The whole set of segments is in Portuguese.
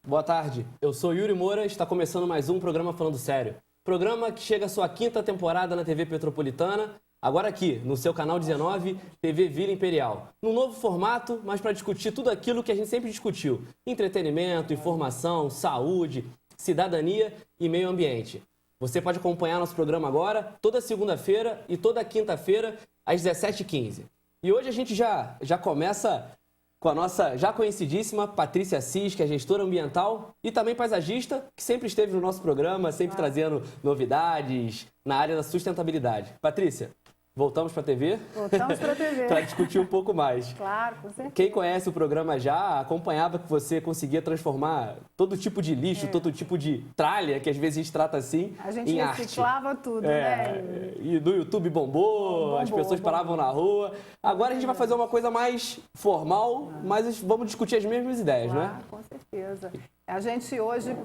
Boa tarde, eu sou Yuri Moura e está começando mais um programa Falando Sério. Programa que chega à sua 5ª temporada na TV Petropolitana, agora aqui, no seu canal 19, TV Vila Imperial. Num novo formato, mas para discutir tudo aquilo que a gente sempre discutiu. Entretenimento, informação, saúde, cidadania e meio ambiente. Você pode acompanhar nosso programa agora, toda segunda-feira e toda quinta-feira, às 17h15. E hoje a gente já começa com a nossa já conhecidíssima Patrícia Assis, que é gestora ambiental e também paisagista, que sempre esteve no nosso programa, sempre trazendo novidades na área da sustentabilidade. Patrícia, voltamos para a TV? Voltamos para a TV. Para discutir um pouco mais. Claro, com certeza. Quem conhece o programa já acompanhava que você conseguia transformar todo tipo de lixo, todo tipo de tralha, que às vezes a gente trata assim, a gente em arte. reciclava tudo, né? E no YouTube bombou, as pessoas paravam na rua. Agora a gente vai fazer uma coisa mais formal, mas vamos discutir as mesmas ideias, né? Com certeza. A gente hoje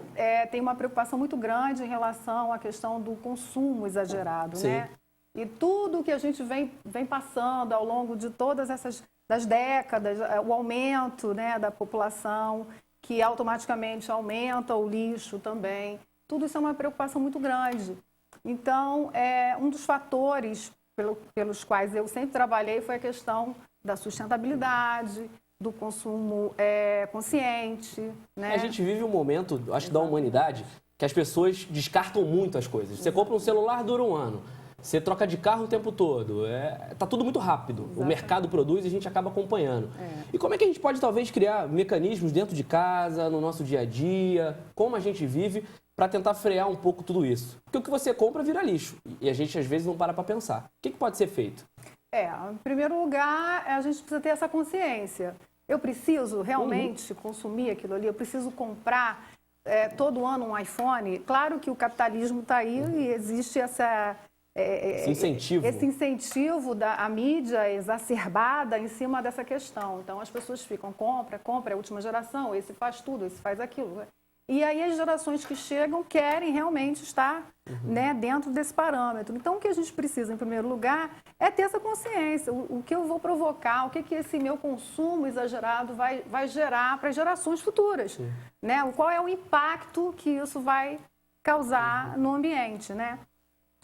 tem uma preocupação muito grande em relação à questão do consumo exagerado, né? E tudo que a gente vem passando ao longo de todas essas das décadas, o aumento, né, da população, que automaticamente aumenta o lixo também, tudo isso é uma preocupação muito grande. Então, um dos fatores pelos quais eu sempre trabalhei foi a questão da sustentabilidade, do consumo consciente, né? A gente vive um momento, acho que da humanidade, que as pessoas descartam muito as coisas. Você compra um celular, dura um ano. Você troca de carro o tempo todo. Tá tudo muito rápido. Exatamente. O mercado produz e a gente acaba acompanhando. E como é que a gente pode, talvez, criar mecanismos dentro de casa, no nosso dia a dia, como a gente vive, para tentar frear um pouco tudo isso? Porque o que você compra vira lixo. E a gente, às vezes, não para pensar. O que pode ser feito? Em primeiro lugar, a gente precisa ter essa consciência. Eu preciso realmente consumir aquilo ali? Eu preciso comprar todo ano um iPhone? Claro que o capitalismo está aí e existe esse incentivo da mídia exacerbada em cima dessa questão. Então, as pessoas ficam, compra, é a última geração, esse faz tudo, esse faz aquilo. E aí as gerações que chegam querem realmente estar dentro desse parâmetro. Então, o que a gente precisa, em primeiro lugar, é ter essa consciência. O que eu vou provocar, o que esse meu consumo exagerado vai gerar para as gerações futuras. Né? Qual é o impacto que isso vai causar no ambiente, né?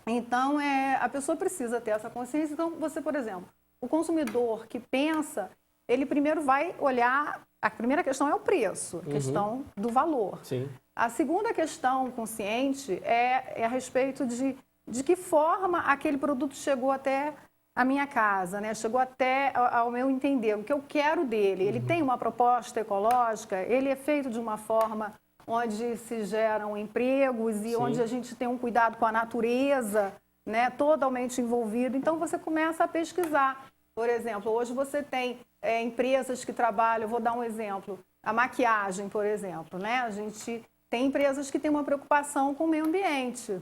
Então, a pessoa precisa ter essa consciência. Então, você, por exemplo, o consumidor que pensa, ele primeiro vai olhar, a primeira questão é o preço, a questão do valor. Sim. A segunda questão consciente é a respeito de que forma aquele produto chegou até a minha casa, né? Chegou até ao meu entender, o que eu quero dele. Ele tem uma proposta ecológica, ele é feito de uma forma onde se geram empregos e onde a gente tem um cuidado com a natureza, né, totalmente envolvido. Então, você começa a pesquisar. Por exemplo, hoje você tem empresas que trabalham, vou dar um exemplo, a maquiagem, por exemplo, né? A gente tem empresas que têm uma preocupação com o meio ambiente.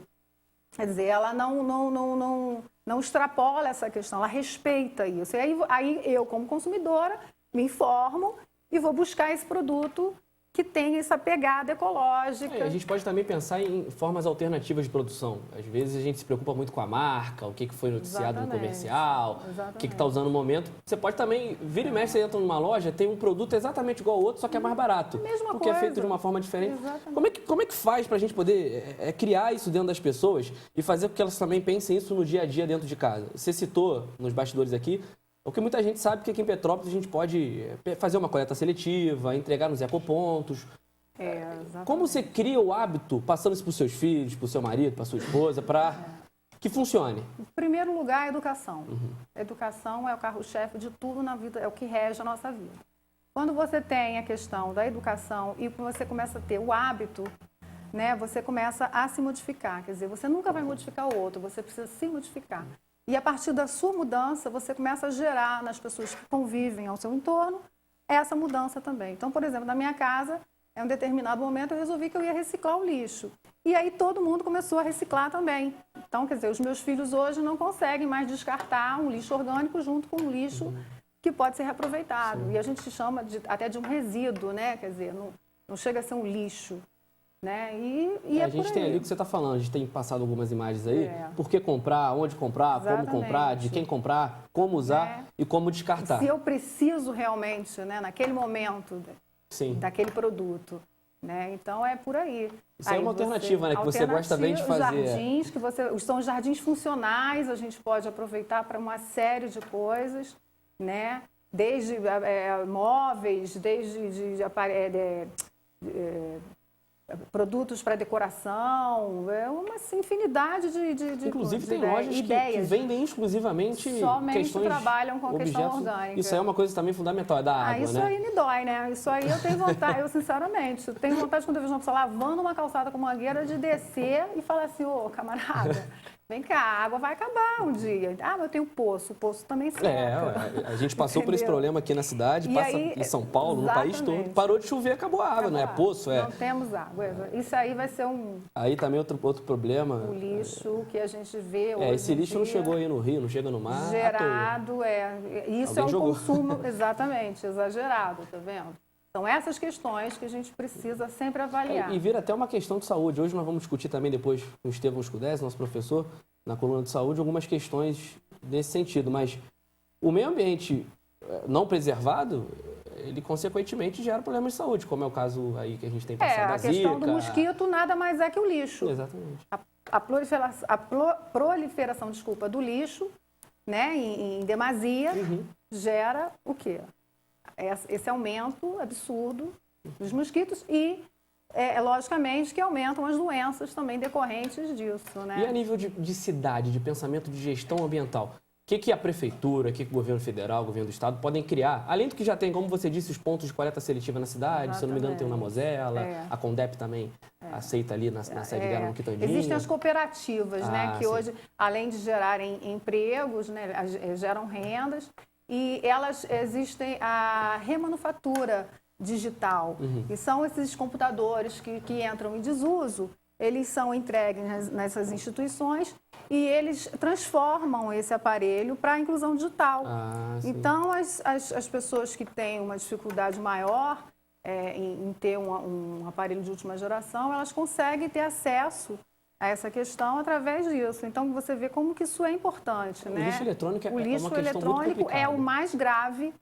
Quer dizer, ela não extrapola essa questão, ela respeita isso. E aí eu, como consumidora, me informo e vou buscar esse produto que tem essa pegada ecológica. A gente pode também pensar em formas alternativas de produção. Às vezes a gente se preocupa muito com a marca, o que foi noticiado no comercial, o que está usando no momento. Você pode também, vira e mexe, você entra numa loja, tem um produto exatamente igual ao outro, só que é mais barato. Porque é feito de uma forma diferente. Como é que faz para a gente poder criar isso dentro das pessoas e fazer com que elas também pensem isso no dia a dia dentro de casa? Você citou nos bastidores aqui, o que muita gente sabe que aqui em Petrópolis a gente pode fazer uma coleta seletiva, entregar nos ecopontos. Como você cria o hábito, passando isso para os seus filhos, para o seu marido, para a sua esposa, para que funcione? Em primeiro lugar, a educação. A educação é o carro-chefe de tudo na vida, é o que rege a nossa vida. Quando você tem a questão da educação e você começa a ter o hábito, né, você começa a se modificar. Quer dizer, você nunca vai modificar o outro, você precisa se modificar. E a partir da sua mudança, você começa a gerar nas pessoas que convivem ao seu entorno essa mudança também. Então, por exemplo, na minha casa, em um determinado momento, eu resolvi que eu ia reciclar o lixo. E aí todo mundo começou a reciclar também. Então, quer dizer, os meus filhos hoje não conseguem mais descartar um lixo orgânico junto com um lixo que pode ser reaproveitado. E a gente chama até de um resíduo, né? Quer dizer, não chega a ser um lixo. Né? A gente tem ali o que você está falando, a gente tem passado algumas imagens aí, por que comprar, onde comprar, como comprar, de quem comprar, como usar e como descartar. Se eu preciso realmente, né, naquele momento daquele produto, né? Então é por aí. Isso é uma alternativa, né? Que você gosta bem de fazer. Jardins, são jardins funcionais, a gente pode aproveitar para uma série de coisas, né? Desde móveis, desde produtos para decoração, uma infinidade de inclusive coisas, tem lojas que vendem exclusivamente somente questões, trabalham com a objetos, questão orgânica. Isso é uma coisa também fundamental, é da água, isso né? aí me dói, né? Isso aí eu tenho vontade, eu sinceramente, tenho vontade quando eu vejo uma pessoa lavando uma calçada com mangueira de descer e falar assim, ô camarada, vem cá, a água vai acabar um dia. Ah, mas eu tenho poço, o poço também seca. A gente passou por esse problema aqui na cidade, em São Paulo, no país todo. Parou de chover, acabou a água, não é poço, Não temos água. Isso aí vai ser Aí também outro problema. O lixo que a gente vê hoje. Esse lixo não chegou aí no Rio, não chega no mar. Gerado, Isso Alguém jogou. Consumo, exatamente, exagerado, tá vendo? São essas questões que a gente precisa sempre avaliar. E vira até uma questão de saúde. Hoje nós vamos discutir também depois com o Estevão Scudesi, nosso professor, na coluna de saúde, algumas questões nesse sentido. Mas o meio ambiente não preservado, ele consequentemente gera problemas de saúde, como é o caso aí que a gente tem passado a questão do mosquito nada mais é que o lixo. Exatamente. A proliferação do lixo, né, em demasia, gera o quê? Esse aumento absurdo dos mosquitos e, logicamente, que aumentam as doenças também decorrentes disso, né? E a nível de cidade, de pensamento de gestão ambiental, o que a prefeitura, o que o governo federal, o governo do estado podem criar? Além do que já tem, como você disse, os pontos de coleta seletiva na cidade, exatamente. Se eu não me engano tem o na Mozela, a Condep também aceita ali na sede dela no Quitandinha. Existem as cooperativas, né, que sim. hoje, além de gerarem empregos, né, geram rendas, e elas existem a remanufatura digital, que são esses computadores que entram em desuso, eles são entregues nessas instituições e eles transformam esse aparelho para a inclusão digital. Então, as pessoas que têm uma dificuldade maior em ter um aparelho de última geração, elas conseguem ter acesso a essa questão através disso. Então, você vê como que isso é importante, né? O lixo eletrônico o lixo eletrônico é o mais grave,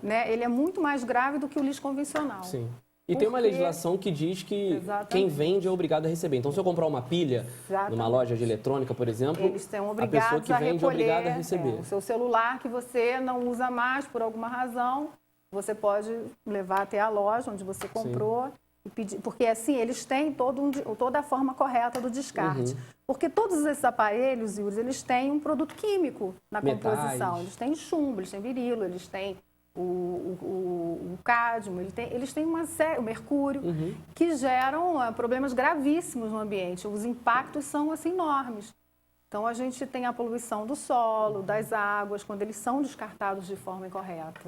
né? Ele é muito mais grave do que o lixo convencional. Sim. E tem uma legislação que diz que quem vende é obrigado a receber. Então, se eu comprar uma pilha numa loja de eletrônica, por exemplo, eles são obrigados a pessoa que vende é obrigada a receber. O seu celular que você não usa mais por alguma razão, você pode levar até a loja onde você comprou. E pedir, porque assim, eles têm toda a forma correta do descarte. Porque todos esses aparelhos, Yuri, eles têm um produto químico na composição. Eles têm chumbo, eles têm berilo, eles têm o cádmio, eles têm uma série, o mercúrio, que geram problemas gravíssimos no ambiente. Os impactos são assim, enormes. Então, a gente tem a poluição do solo, das águas, quando eles são descartados de forma incorreta.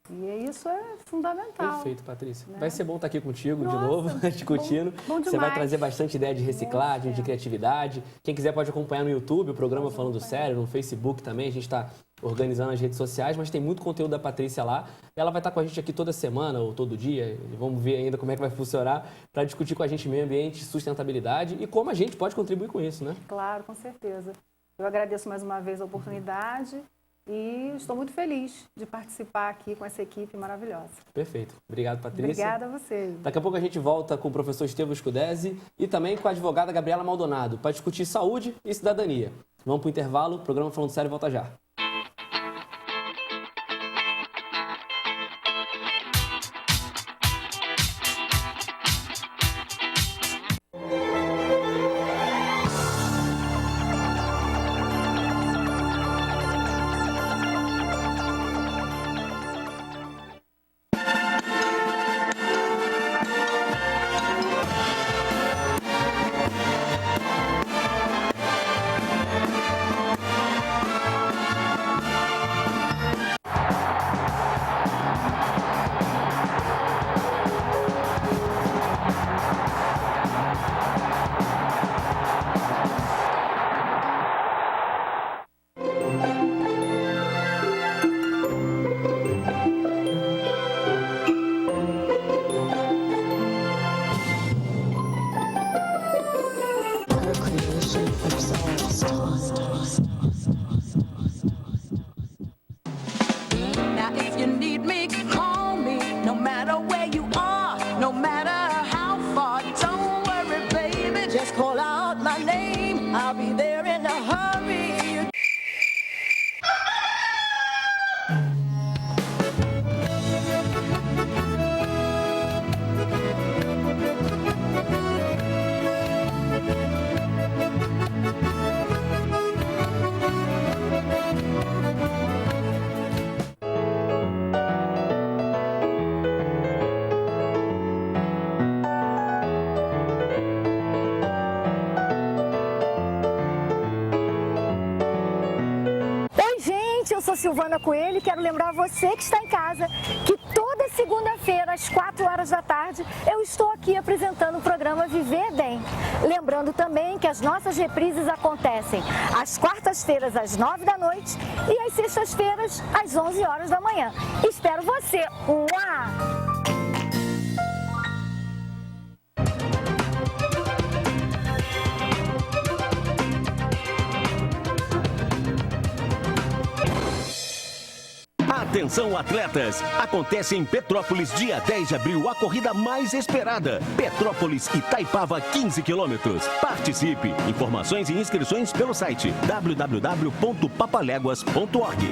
E isso é fundamental. Perfeito, Patrícia. Né? Vai ser bom estar aqui contigo de novo, discutindo. Bom Você vai trazer bastante ideia de reciclagem, de criatividade. Quem quiser pode acompanhar no YouTube o programa Falando Sério, no Facebook também. A gente está organizando as redes sociais, mas tem muito conteúdo da Patrícia lá. Ela vai estar com a gente aqui toda semana ou todo dia. Vamos ver ainda como é que vai funcionar para discutir com a gente meio ambiente, sustentabilidade e como a gente pode contribuir com isso, né? Claro, com certeza. Eu agradeço mais uma vez a oportunidade. E estou muito feliz de participar aqui com essa equipe maravilhosa. Perfeito. Obrigado, Patrícia. Obrigada a você. Daqui a pouco a gente volta com o professor Estevão Scudesi e também com a advogada Gabriela Maldonado para discutir saúde e cidadania. Vamos para o intervalo, o programa Falando Sério volta já. Eu sou Silvana Coelho e quero lembrar você que está em casa que toda segunda-feira, às 4 horas da tarde, eu estou aqui apresentando o programa Viver Bem. Lembrando também que as nossas reprises acontecem às quartas-feiras, às 9 da noite e às sextas-feiras, às 11 horas da manhã. Espero você! Uá! Atenção, atletas! Acontece em Petrópolis, dia 10 de abril, a corrida mais esperada. Petrópolis Itaipava, 15 quilômetros. Participe! Informações e inscrições pelo site www.papaléguas.org.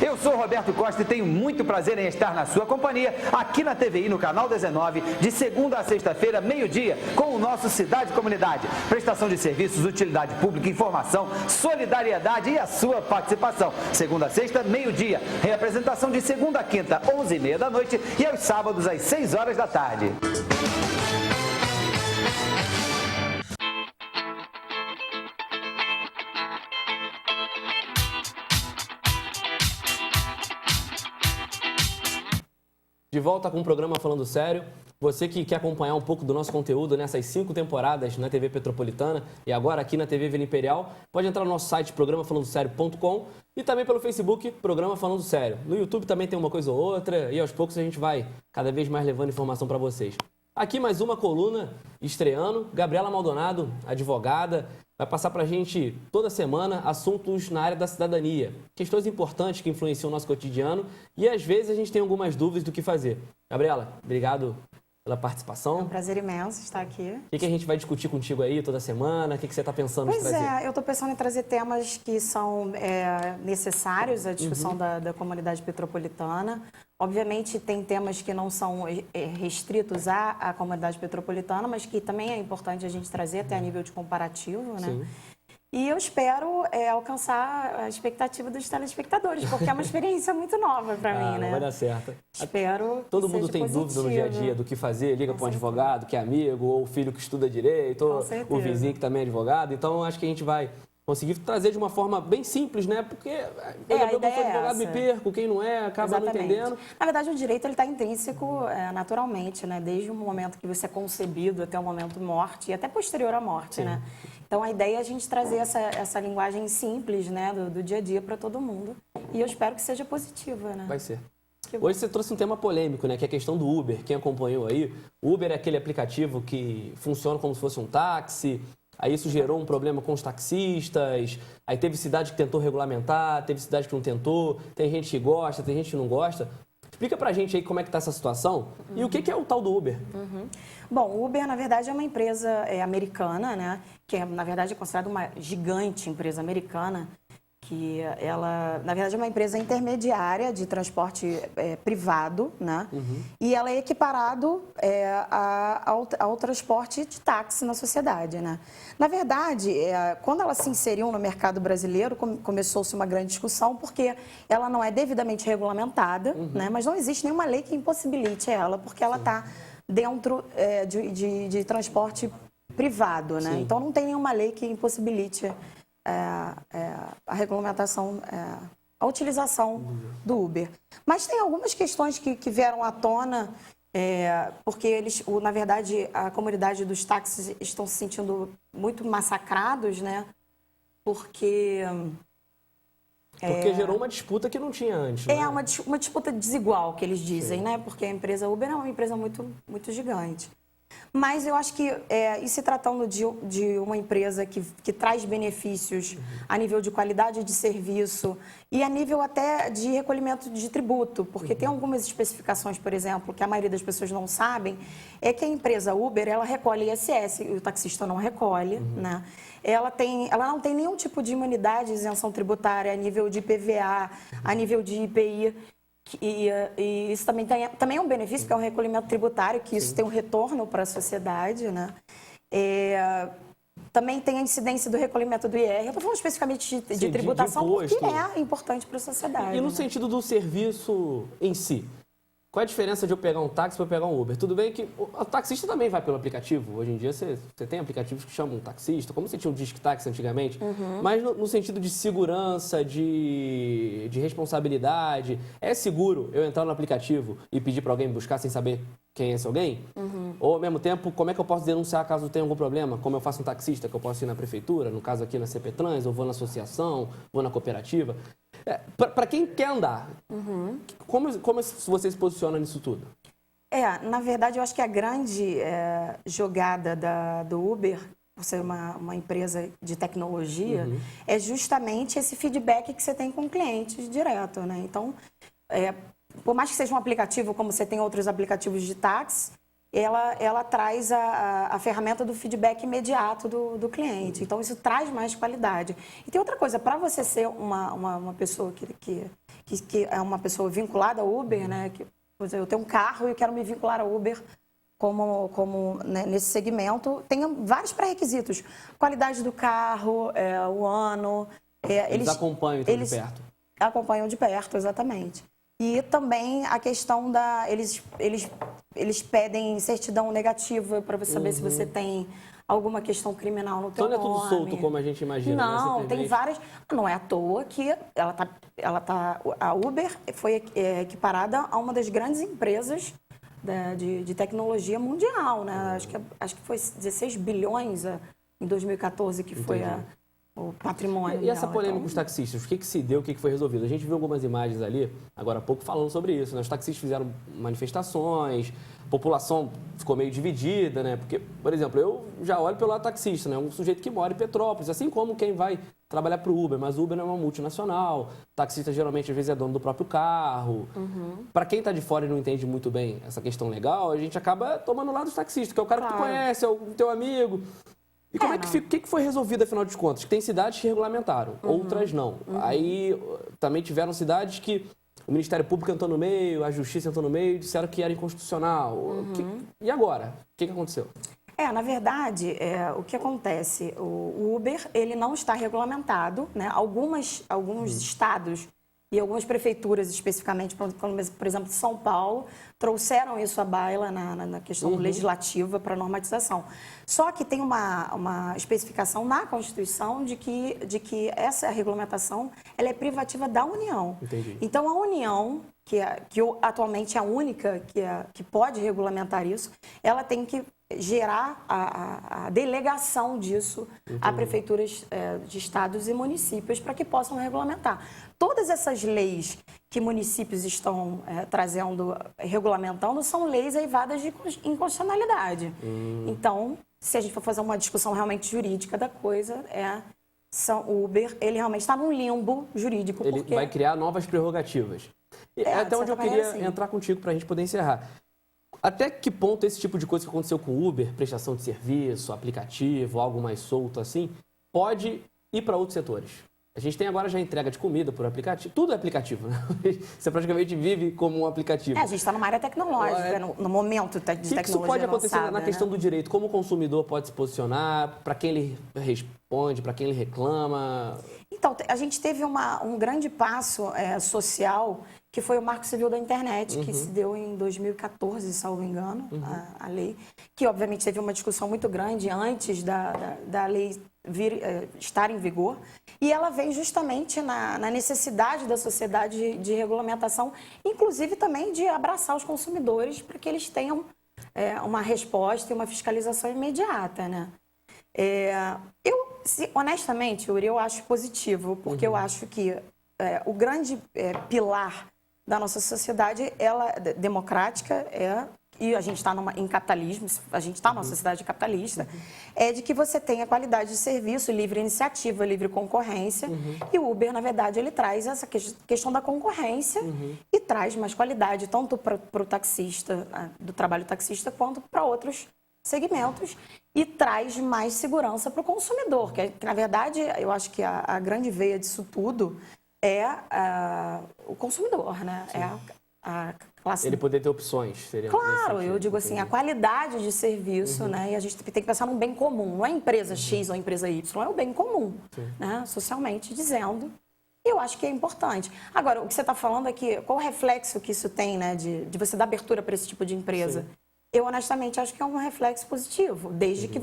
Eu sou o Roberto Costa e tenho muito prazer em estar na sua companhia, aqui na TVI, no Canal 19, de segunda a sexta-feira, meio-dia, com o nosso Cidade e Comunidade. Prestação de serviços, utilidade pública, informação, solidariedade e a sua participação. Segunda a sexta, meio-dia. Reapresentação de segunda a quinta, 11h30 da noite e aos sábados, às 6 horas da tarde. De volta com o programa Falando Sério. Você que quer acompanhar um pouco do nosso conteúdo nessas 5 temporadas na TV Petropolitana e agora aqui na TV Vila Imperial, pode entrar no nosso site programafalandosério.com e também pelo Facebook Programa Falando Sério. No YouTube também tem uma coisa ou outra e aos poucos a gente vai cada vez mais levando informação para vocês. Aqui mais uma coluna estreando. Gabriela Maldonado, advogada, vai passar para a gente toda semana assuntos na área da cidadania, questões importantes que influenciam o nosso cotidiano e às vezes a gente tem algumas dúvidas do que fazer. Gabriela, obrigado pela participação. É um prazer imenso estar aqui. O que a gente vai discutir contigo aí toda semana? O que você está pensando em trazer? Pois é, eu estou pensando em trazer temas que são necessários à discussão da comunidade petropolitana. Obviamente, tem temas que não são restritos à comunidade petropolitana, mas que também é importante a gente trazer até a nível de comparativo, né? Sim. E eu espero alcançar a expectativa dos telespectadores, porque é uma experiência muito nova para mim, né? Vai dar certo. Espero que Todo mundo seja tem positivo. dúvida no dia a dia do que fazer, liga para um advogado que é amigo, ou o filho que estuda direito, ou o vizinho que também é advogado. Então, acho que a gente vai conseguir trazer de uma forma bem simples, né? Porque eu sou advogado, me perco, quem não é, acaba não entendendo. Na verdade, o direito está intrínseco naturalmente, né? Desde o momento que você é concebido até o momento de morte e até posterior à morte, né? Então, a ideia é a gente trazer essa linguagem simples, né? Do dia a dia para todo mundo. E eu espero que seja positiva, né? Vai ser. Hoje você trouxe um tema polêmico, né? Que é a questão do Uber. Quem acompanhou aí, o Uber é aquele aplicativo que funciona como se fosse um táxi. Aí isso gerou um problema com os taxistas, aí teve cidade que tentou regulamentar, teve cidade que não tentou, tem gente que gosta, tem gente que não gosta. Explica pra gente aí como é que tá essa situação e o que é o tal do Uber. Bom, o Uber, na verdade, é uma empresa americana, né? Que, na verdade, é considerada uma gigante empresa americana, que ela, na verdade, é uma empresa intermediária de transporte privado, né? E ela é equiparado ao transporte de táxi na sociedade, né? Na verdade, quando ela se inseriu no mercado brasileiro, começou-se uma grande discussão, porque ela não é devidamente regulamentada, né? Mas não existe nenhuma lei que impossibilite ela, porque ela está dentro de transporte privado, né? Então, não tem nenhuma lei que impossibilite a regulamentação, a utilização do Uber. Mas tem algumas questões que vieram à tona, porque na verdade, a comunidade dos táxis estão se sentindo muito massacrados, né? Porque gerou uma disputa que não tinha antes. É uma disputa desigual, que eles dizem, né? Porque a empresa Uber é uma empresa muito, muito gigante. Mas eu acho que, e se tratando de uma empresa que traz benefícios a nível de qualidade de serviço e a nível até de recolhimento de tributo, porque tem algumas especificações, por exemplo, que a maioria das pessoas não sabem, é que a empresa Uber, ela recolhe ISS, e o taxista não recolhe, né? Ela não tem nenhum tipo de imunidade, isenção tributária a nível de IPVA, a nível de IPI. E isso também é um benefício, porque é um recolhimento tributário, que isso tem um retorno para a sociedade, né? Também tem a incidência do recolhimento do IR. Eu estou falando especificamente de tributação, porque é importante para a sociedade. E no sentido do serviço em si? Qual é a diferença de eu pegar um táxi para eu pegar um Uber? Tudo bem que o taxista também vai pelo aplicativo. Hoje em dia você tem aplicativos que chamam um taxista, como você tinha um Disque Táxi antigamente. Mas no sentido de segurança, de responsabilidade, é seguro eu entrar no aplicativo e pedir para alguém buscar sem saber quem é esse alguém? Ou, ao mesmo tempo, como é que eu posso denunciar caso tenha algum problema? Como eu faço um taxista, que eu posso ir na prefeitura, no caso aqui na CP Trans, ou vou na associação, vou na cooperativa. Para quem quer andar, como você se posiciona nisso tudo? Na verdade, eu acho que a grande jogada do Uber, por ser uma empresa de tecnologia, é justamente esse feedback que você tem com o cliente direto, né? Então, por mais que seja um aplicativo, como você tem outros aplicativos de táxi, ela traz a ferramenta do feedback imediato do cliente. Então, isso traz mais qualidade. E tem outra coisa, para você ser uma pessoa que é uma pessoa vinculada ao Uber, né? Por exemplo, eu tenho um carro e quero me vincular ao Uber né, nesse segmento, tem vários pré-requisitos. Qualidade do carro, o ano. Eles acompanham de perto. Acompanham de perto, exatamente. E também a questão eles pedem certidão negativa para você saber se você tem alguma questão criminal no teu nome. Então não é tudo solto como a gente imagina. Não, né? tem várias. Não é à toa que a Uber foi equiparada a uma das grandes empresas de tecnologia mundial, né? Acho que foi 16 bilhões em 2014 que foi o patrimônio. E essa polêmica com os taxistas, o que se deu, o que foi resolvido? A gente viu algumas imagens ali, agora há pouco, falando sobre isso, né? Os taxistas fizeram manifestações, a população ficou meio dividida, né? Porque, por exemplo, eu já olho pelo lado taxista, né? Um sujeito que mora em Petrópolis, assim como quem vai trabalhar para o Uber, mas o Uber não é uma multinacional, o taxista geralmente às vezes é dono do próprio carro. Para quem está de fora e não entende muito bem essa questão legal, a gente acaba tomando o lado dos taxistas, que é o cara que tu conhece, é o teu amigo. E como o que foi resolvido, afinal de contas? Tem cidades que regulamentaram, outras não. Aí também tiveram cidades que o Ministério Público entrou no meio, a Justiça entrou no meio e disseram que era inconstitucional. E agora? O que aconteceu? Na verdade, o que acontece? O Uber, ele não está regulamentado, né? Alguns estados e algumas prefeituras, especificamente, por exemplo, São Paulo, trouxeram isso à baila na questão legislativa para normatização. Só que tem uma especificação na Constituição de que essa regulamentação ela é privativa da União. Entendi. Então, a União, que atualmente é a única que pode regulamentar isso, ela tem que gerar a delegação disso a prefeituras de estados e municípios para que possam regulamentar. Todas essas leis que municípios estão regulamentando são leis eivadas de inconstitucionalidade. Então, se a gente for fazer uma discussão realmente jurídica da coisa, o Uber, ele realmente está num limbo jurídico. Ele vai criar novas prerrogativas. É até onde eu queria entrar contigo para a gente poder encerrar. Até que ponto esse tipo de coisa que aconteceu com o Uber, prestação de serviço, aplicativo, algo mais solto assim, pode ir para outros setores? A gente tem agora já entrega de comida por aplicativo, tudo é aplicativo, né? Você praticamente vive como um aplicativo. A gente está numa área tecnológica, no momento de tecnologia isso pode acontecer avançada, na questão do direito? Como o consumidor pode se posicionar? Para quem ele responde? Para quem ele reclama? Então, a gente teve um grande passo social, que foi o Marco Civil da Internet, que se deu em 2014, salvo engano, a lei, que obviamente teve uma discussão muito grande antes da lei estar em vigor, e ela vem justamente na necessidade da sociedade de regulamentação, inclusive também de abraçar os consumidores para que eles tenham uma resposta e uma fiscalização imediata, né? Honestamente, Yuri, eu acho positivo, porque eu acho que o grande pilar da nossa sociedade, ela democrática, e a gente está em capitalismo, a gente está numa sociedade capitalista, é de que você tenha qualidade de serviço, livre iniciativa, livre concorrência. E o Uber, na verdade, ele traz essa questão da concorrência e traz mais qualidade, tanto para o taxista, do trabalho taxista, quanto para outros segmentos, e traz mais segurança para o consumidor, que, na verdade, eu acho que a grande veia disso tudo é o consumidor, né? Sim. É a classe... Ele poder ter opções, seria. Claro, eu digo assim, a qualidade de serviço, né? E a gente tem que pensar num bem comum, não é empresa X ou empresa Y, é o bem comum, né? Socialmente dizendo. E eu acho que é importante. Agora, o que você está falando é que, qual o reflexo que isso tem, né? De você dar abertura para esse tipo de empresa? Sim. Eu, honestamente, acho que é um reflexo positivo, desde que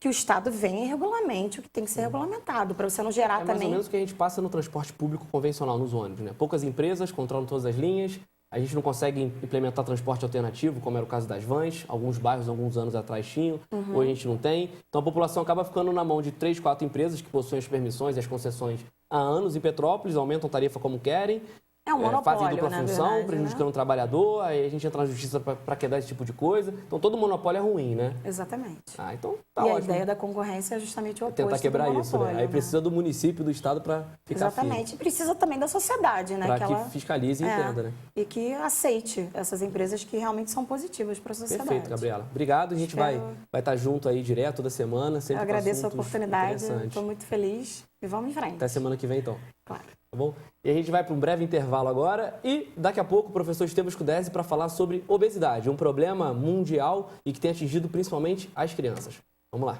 que o Estado venha e regulamente o que tem que ser regulamentado, para você não gerar também... É mais ou menos o que a gente passa no transporte público convencional, nos ônibus, né? Poucas empresas controlam todas as linhas, a gente não consegue implementar transporte alternativo, como era o caso das vans, alguns bairros, alguns anos atrás tinham, hoje a gente não tem. Então a população acaba ficando na mão de 3, 4 empresas que possuem as permissões e as concessões há anos em Petrópolis, aumentam tarifa como querem, É um monopólio, fazem dupla função, verdade, prejudicando o trabalhador, aí a gente entra na justiça para quebrar esse tipo de coisa. Então, todo monopólio é ruim, né? Exatamente. Ah, então tá ótimo. ótimo. A ideia da concorrência é justamente o oposto tentar quebrar do isso, né? Aí monopólio, precisa do município, do estado para ficar Exatamente. E precisa também da sociedade, né? Para que fiscalize e entenda, né? E que aceite essas empresas que realmente são positivas para a sociedade. Perfeito, Gabriela. Obrigado. A gente vai estar junto aí direto toda semana. Sempre Eu agradeço a oportunidade. Estou muito feliz. E vamos em frente. Até semana que vem, então. Claro. Tá bom? E a gente vai para um breve intervalo agora e daqui a pouco o professor Estevam Scudesi para falar sobre obesidade, um problema mundial e que tem atingido principalmente as crianças. Vamos lá.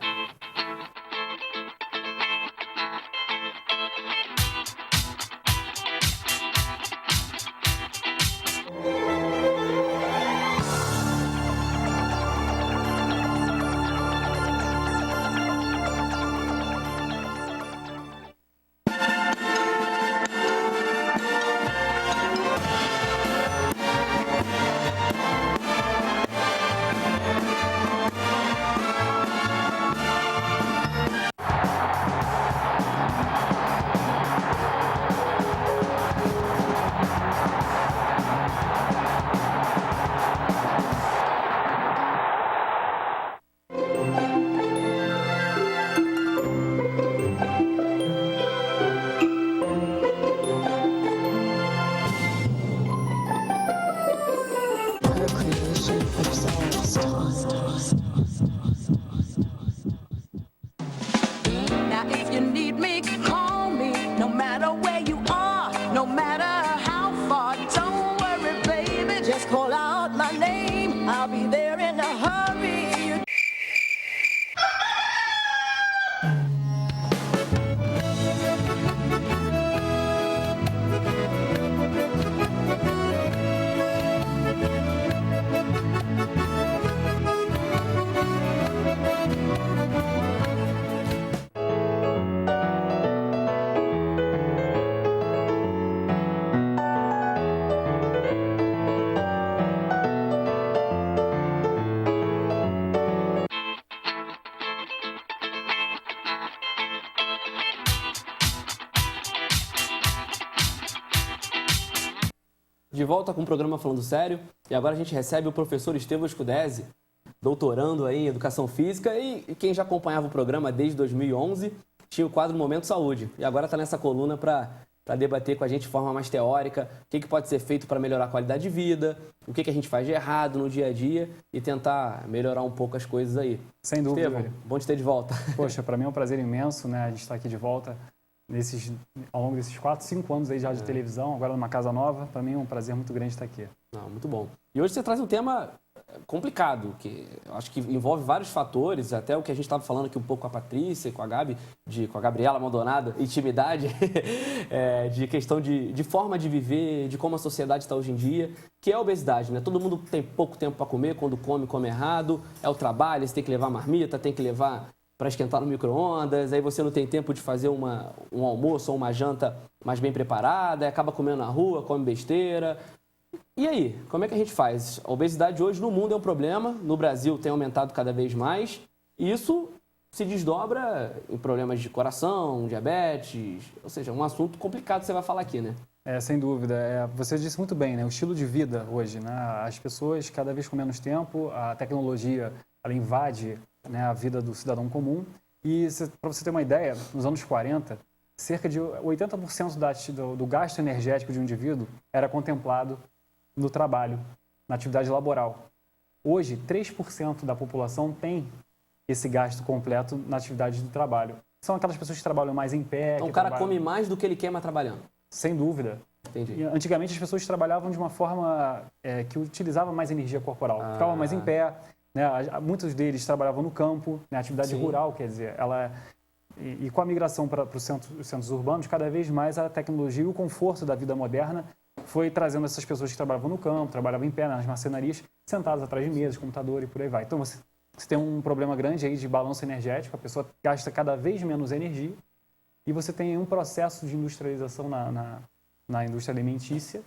Now if you need me, call me, no matter where you are, no matter how far. Don't worry, baby, just call out my name. I'll be there in a hurry. De volta com o programa Falando Sério, e agora a gente recebe o professor Estevam Scudesi, doutorando aí em Educação Física, e quem já acompanhava o programa desde 2011 tinha o quadro Momento Saúde, e agora está nessa coluna para debater com a gente de forma mais teórica o que pode ser feito para melhorar a qualidade de vida, o que a gente faz de errado no dia a dia e tentar melhorar um pouco as coisas aí. Sem dúvida. Estevam, bom te ter de volta. Poxa, para mim é um prazer imenso, né? A gente está aqui de volta ao longo desses 4, 5 anos aí já de televisão, agora numa casa nova. Para mim é um prazer muito grande estar aqui. Não, muito bom. E hoje você traz um tema complicado, que eu acho que envolve vários fatores, até o que a gente estava falando aqui um pouco com a Patrícia, com a Gabi, com a Gabriela Maldonado, intimidade, de questão de forma de viver, de como a sociedade está hoje em dia, que é a obesidade, né? Todo mundo tem pouco tempo para comer, quando come errado, é o trabalho, você tem que levar marmita, tem que levar para esquentar no micro-ondas, aí você não tem tempo de fazer um almoço ou uma janta mais bem preparada, aí acaba comendo na rua, come besteira. E aí, como é que a gente faz? A obesidade hoje no mundo é um problema, no Brasil tem aumentado cada vez mais, e isso se desdobra em problemas de coração, diabetes, ou seja, um assunto complicado que você vai falar aqui, né? Sem dúvida. Você disse muito bem, né? O estilo de vida hoje, né? As pessoas cada vez com menos tempo, a tecnologia ela invade, né, a vida do cidadão comum. E, para você ter uma ideia, nos anos 40, cerca de 80% do gasto energético de um indivíduo era contemplado no trabalho, na atividade laboral. Hoje, 3% da população tem esse gasto completo na atividade do trabalho. São aquelas pessoas que trabalham mais em pé. Então o cara come mais do que ele queima trabalhando. Sem dúvida. Entendi. Antigamente as pessoas trabalhavam de uma forma que utilizava mais energia corporal, ficavam mais em pé, né? Muitos deles trabalhavam no campo, né? Atividade rural, quer dizer, e com a migração para os centros urbanos, cada vez mais a tecnologia e o conforto da vida moderna foi trazendo essas pessoas que trabalhavam no campo, trabalhavam em pé, nas marcenarias, sentadas atrás de mesas, computador e por aí vai. Então você tem um problema grande aí de balanço energético, a pessoa gasta cada vez menos energia e você tem um processo de industrialização na indústria alimentícia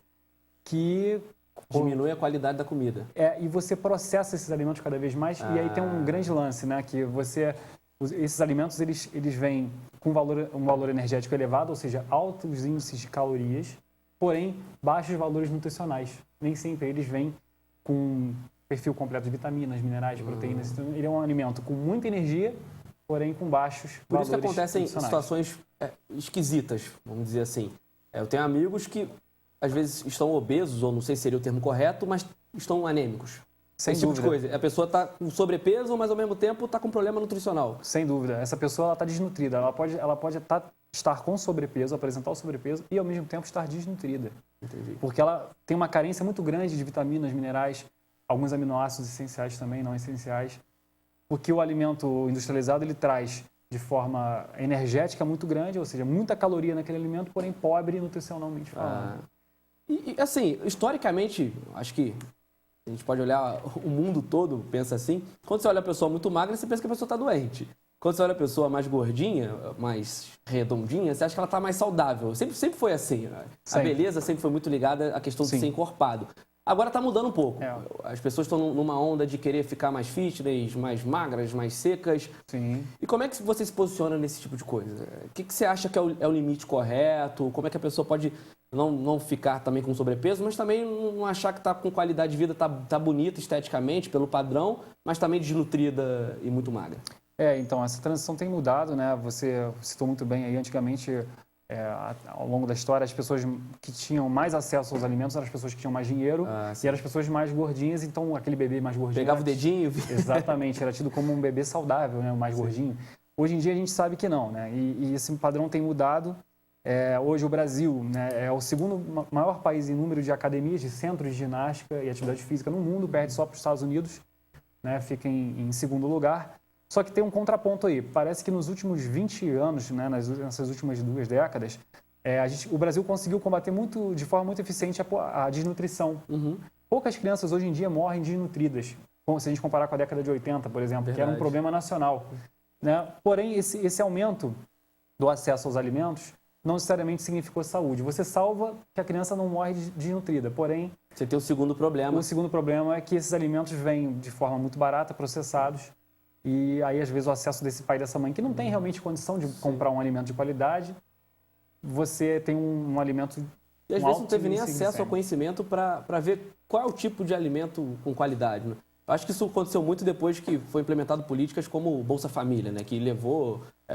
que diminui a qualidade da comida. E você processa esses alimentos cada vez mais e aí tem um grande lance, né, que esses alimentos eles vêm com um valor energético elevado, ou seja, altos índices de calorias, porém baixos valores nutricionais. Nem sempre eles vêm com perfil completo de vitaminas, minerais, proteínas. Então, ele é um alimento com muita energia, porém com baixos valores nutricionais. Por isso que acontecem situações esquisitas, vamos dizer assim. Eu tenho amigos que às vezes estão obesos, ou não sei se seria o termo correto, mas estão anêmicos. Sem Esse dúvida. tipo de coisa. A pessoa está com sobrepeso, mas ao mesmo tempo está com problema nutricional. Sem dúvida. Essa pessoa está desnutrida. Ela pode estar com sobrepeso, apresentar o sobrepeso e ao mesmo tempo estar desnutrida. Entendi. Porque ela tem uma carência muito grande de vitaminas, minerais, alguns aminoácidos essenciais também, não essenciais. Porque o alimento industrializado ele traz de forma energética muito grande, ou seja, muita caloria naquele alimento, porém pobre nutricionalmente falando. E assim, historicamente, acho que a gente pode olhar o mundo todo, pensa assim. Quando você olha a pessoa muito magra, você pensa que a pessoa está doente. Quando você olha a pessoa mais gordinha, mais redondinha, você acha que ela está mais saudável. Sempre foi assim. A beleza sempre foi muito ligada à questão de ser encorpado. Agora está mudando um pouco. As pessoas estão numa onda de querer ficar mais fitness, mais magras, mais secas. Sim. E como é que você se posiciona nesse tipo de coisa? O que você acha que é o limite correto? Como é que a pessoa pode não ficar também com sobrepeso, mas também não achar que está com qualidade de vida, está bonita esteticamente, pelo padrão, mas também desnutrida e muito magra? Então, essa transição tem mudado, né? Você citou muito bem aí, antigamente, ao longo da história, as pessoas que tinham mais acesso aos alimentos eram as pessoas que tinham mais dinheiro e eram as pessoas mais gordinhas, então aquele bebê mais gordinho... Pegava o dedinho... Exatamente, era tido como um bebê saudável, né? O mais gordinho. Hoje em dia a gente sabe que não, né? E esse padrão tem mudado. Hoje o Brasil, né, é o segundo maior país em número de academias, de centros de ginástica e atividade física no mundo, perde só para os Estados Unidos, né? Fica em segundo lugar. Só que tem um contraponto aí. Parece que nos últimos 20 anos, né, nessas últimas 2 décadas, o Brasil conseguiu combater de forma muito eficiente a desnutrição. Poucas crianças hoje em dia morrem desnutridas, se a gente comparar com a década de 80, por exemplo, que era um problema nacional. Né? Porém, esse aumento do acesso aos alimentos não necessariamente significou saúde. Você salva que a criança não morre desnutrida, porém... Você tem o segundo problema. O segundo problema é que esses alimentos vêm de forma muito barata, processados, e aí, às vezes, o acesso desse pai e dessa mãe, que não tem realmente condição de comprar um alimento de qualidade, você tem um alimento... E às vezes não teve nem acesso ao conhecimento para ver qual é o tipo de alimento com qualidade. Né? Acho que isso aconteceu muito depois que foi implementado políticas como o Bolsa Família, né? Que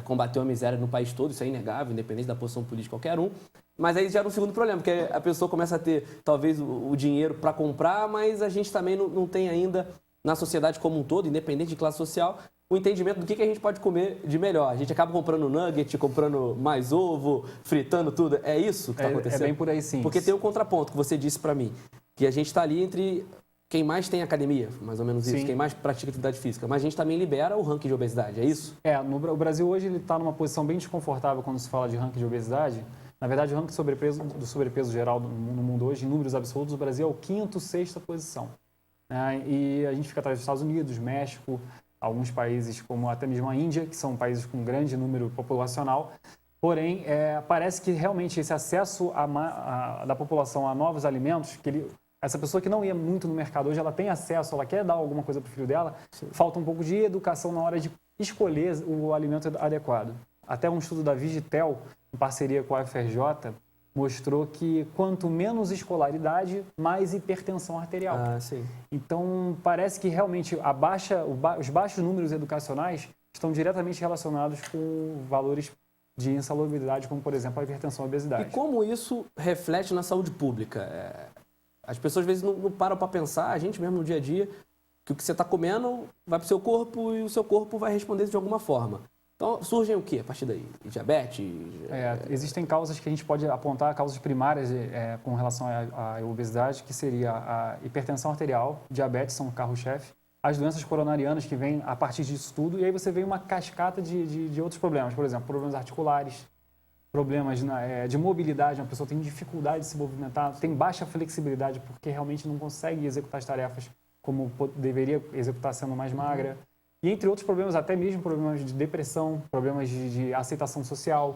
combateu a miséria no país todo, isso é inegável, independente da posição política de qualquer um. Mas aí já era um segundo problema, porque a pessoa começa a ter, talvez, o dinheiro para comprar, mas a gente também não tem ainda... na sociedade como um todo, independente de classe social, o entendimento do que a gente pode comer de melhor. A gente acaba comprando nugget, comprando mais ovo, fritando tudo. É isso que está acontecendo? É bem por aí, sim. Porque tem o contraponto que você disse para mim, que a gente está ali entre quem mais tem academia, mais ou menos isso, quem mais pratica atividade física, mas a gente também libera o ranking de obesidade, é isso? O Brasil hoje está numa posição bem desconfortável quando se fala de ranking de obesidade. Na verdade, o ranking do sobrepeso geral no mundo hoje, em números absolutos, o Brasil é o 5ª, 6ª posição. E a gente fica atrás dos Estados Unidos, México, alguns países como até mesmo a Índia, que são países com grande número populacional. Porém, parece que realmente esse acesso da população a novos alimentos, essa pessoa que não ia muito no mercado hoje, ela tem acesso, ela quer dar alguma coisa para o filho dela, falta um pouco de educação na hora de escolher o alimento adequado. Até um estudo da Vigitel, em parceria com a UFRJ, mostrou que quanto menos escolaridade, mais hipertensão arterial. Ah, sim. Então, parece que realmente os baixos números educacionais estão diretamente relacionados com valores de insalubridade, como, por exemplo, a hipertensão e a obesidade. E como isso reflete na saúde pública? As pessoas, às vezes, não param para pensar, a gente mesmo no dia a dia, que o que você está comendo vai para o seu corpo e o seu corpo vai responder de alguma forma. Então, surgem o quê a partir daí? Diabetes? Existem causas que a gente pode apontar, causas primárias com relação à obesidade, que seria a hipertensão arterial, diabetes são o carro-chefe, as doenças coronarianas que vêm a partir disso tudo, e aí você vê uma cascata de outros problemas, por exemplo, problemas articulares, problemas de mobilidade, uma pessoa tem dificuldade de se movimentar, tem baixa flexibilidade porque realmente não consegue executar as tarefas como deveria executar sendo mais magra. E entre outros problemas, até mesmo problemas de depressão, problemas de aceitação social.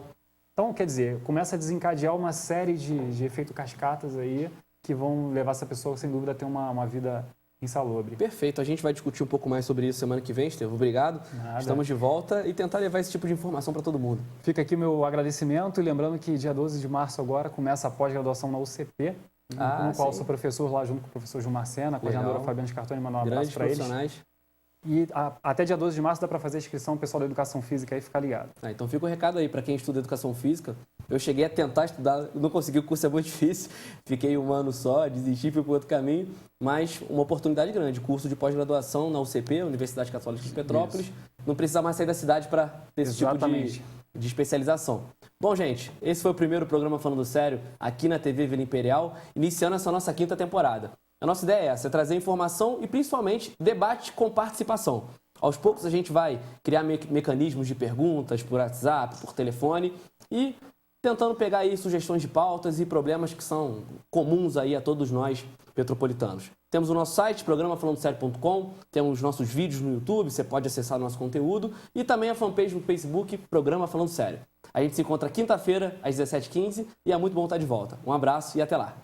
Então, quer dizer, começa a desencadear uma série de efeitos cascatas aí que vão levar essa pessoa, sem dúvida, a ter uma vida insalubre. Perfeito. A gente vai discutir um pouco mais sobre isso semana que vem, Estevão. Obrigado. Nada. Estamos de volta e tentar levar esse tipo de informação para todo mundo. Fica aqui meu agradecimento e lembrando que dia 12 de março agora começa a pós-graduação na UCP, no qual sou professor lá junto com o professor Gilmar Sena, a coordenadora Fabiana Scartoni, mandar um abraço para eles. E até dia 12 de março dá para fazer a inscrição, o pessoal da Educação Física aí fica ligado. Então fica o recado aí para quem estuda Educação Física. Eu cheguei a tentar estudar, não consegui, o curso é muito difícil. Fiquei um ano só, desisti, fui para outro caminho. Mas uma oportunidade grande, curso de pós-graduação na UCP, Universidade Católica de Petrópolis. Isso. Não precisa mais sair da cidade para ter esse tipo de especialização. Bom, gente, esse foi o primeiro programa Falando Sério aqui na TV Vila Imperial, iniciando essa nossa 5ª temporada. A nossa ideia é essa, é trazer informação e, principalmente, debate com participação. Aos poucos, a gente vai criar mecanismos de perguntas por WhatsApp, por telefone e tentando pegar aí sugestões de pautas e problemas que são comuns aí a todos nós petropolitanos. Temos o nosso site, programafalandosério.com, temos nossos vídeos no YouTube, você pode acessar o nosso conteúdo e também a fanpage no Facebook, Programa Falando Sério. A gente se encontra quinta-feira, às 17h15 e é muito bom estar de volta. Um abraço e até lá.